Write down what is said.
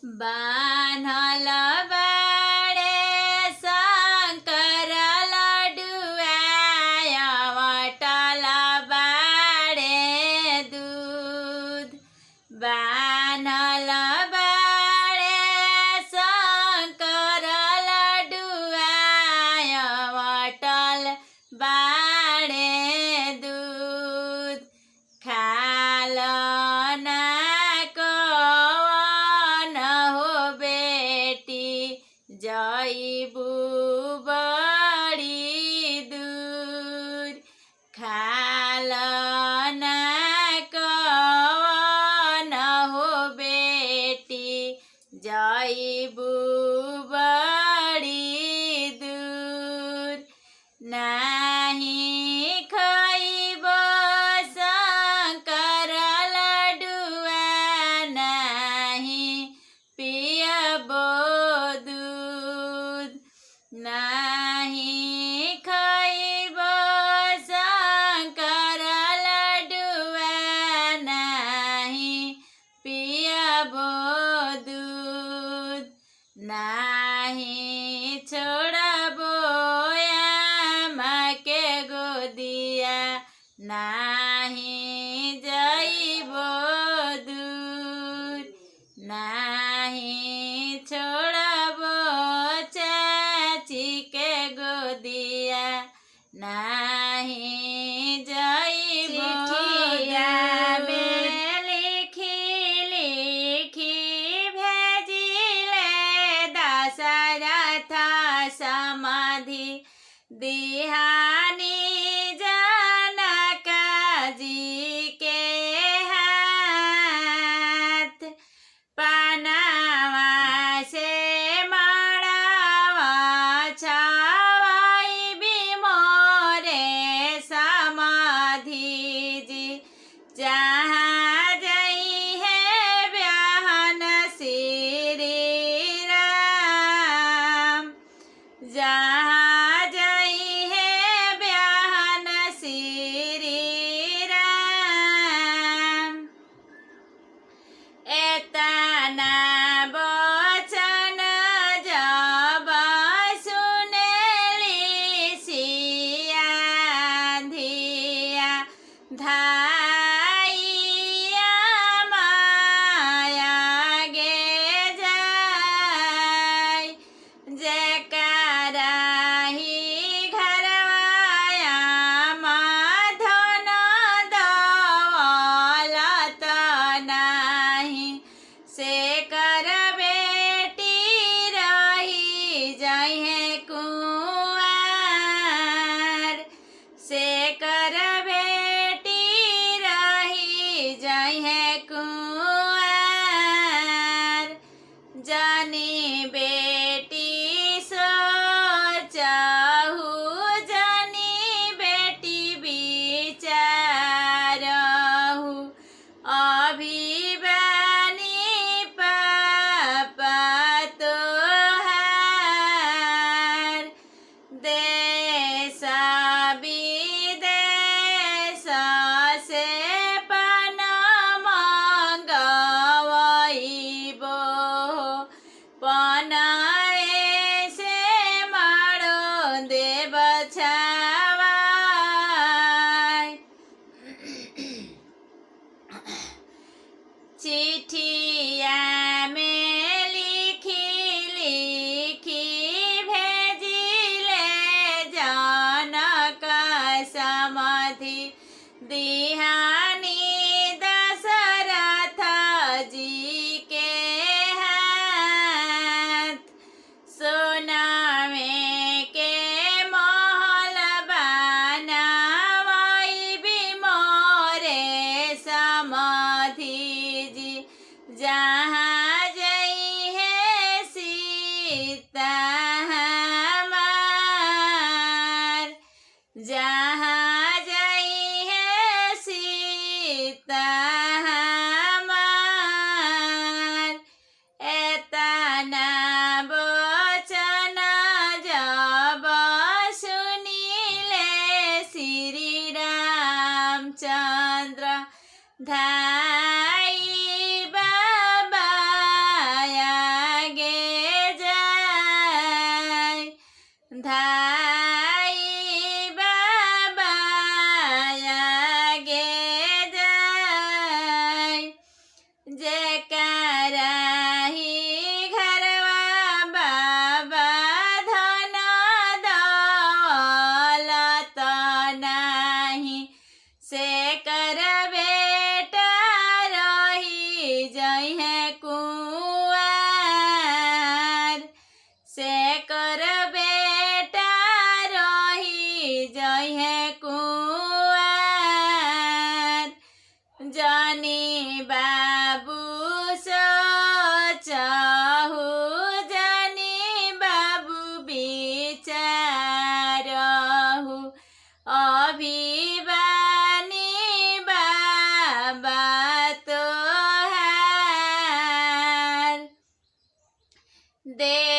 बान्हल बाड़े शंकर लड्डुआ अवटल बाड़े दूध। बान्हल बाड़े शंकर लड्डुआ अवटल बाड़े दूध। खाल ना कवन हो बेटी जइबू बड़ी दूर। खाल ना कवन हो बेटी जइबू बड़ी दूर। नाही खइबो शंकर लड्डुआ नाही पियबो दूध। नाही खइबो शंकर लड्डुआ नाही पियबो दूध। नाही छोड़बो आमा के गोदिया नाही जइबो दूर। नाही छोड़बो चाची के गोदिया नाही जइबो दूर। में लिखी लिखी भेजिले दशरथ समाधि दिहानी जनक जी के हाथ। पनावा से मड़वा छावाई भी मोरे समाधि जी। जहाँ जई है ब्याहन श्री राम। जहाँ जई है ब्याहन श्री राम। एतना बचन जब सुनेली सिया धिया धाइया माया गे जाय। जयकारा ही घरवाया माधन दौलत नाही। से कर बेटी रही जइहे कुंवार। से कर बेटी रही जइहे कुंवार। जनी बेटी सोचहु जनी बेटी विचारहु। अभी बानी पापा तोहार। देश विदेश से पन मंगवइबो। पन से मारो देव छावाय। चिठिया में लिखी लिखी भेजिले जनक समाधि दिहानी दशरथ जी के हाथ। सोनामे के महल बनावई भी मोरे समाधि जी। जहाँ जई है सीता हमार। जहाँ जई है सीता हमार। एतना बचन जब सुनिले श्री रामचंद्र धाई बाबाया दे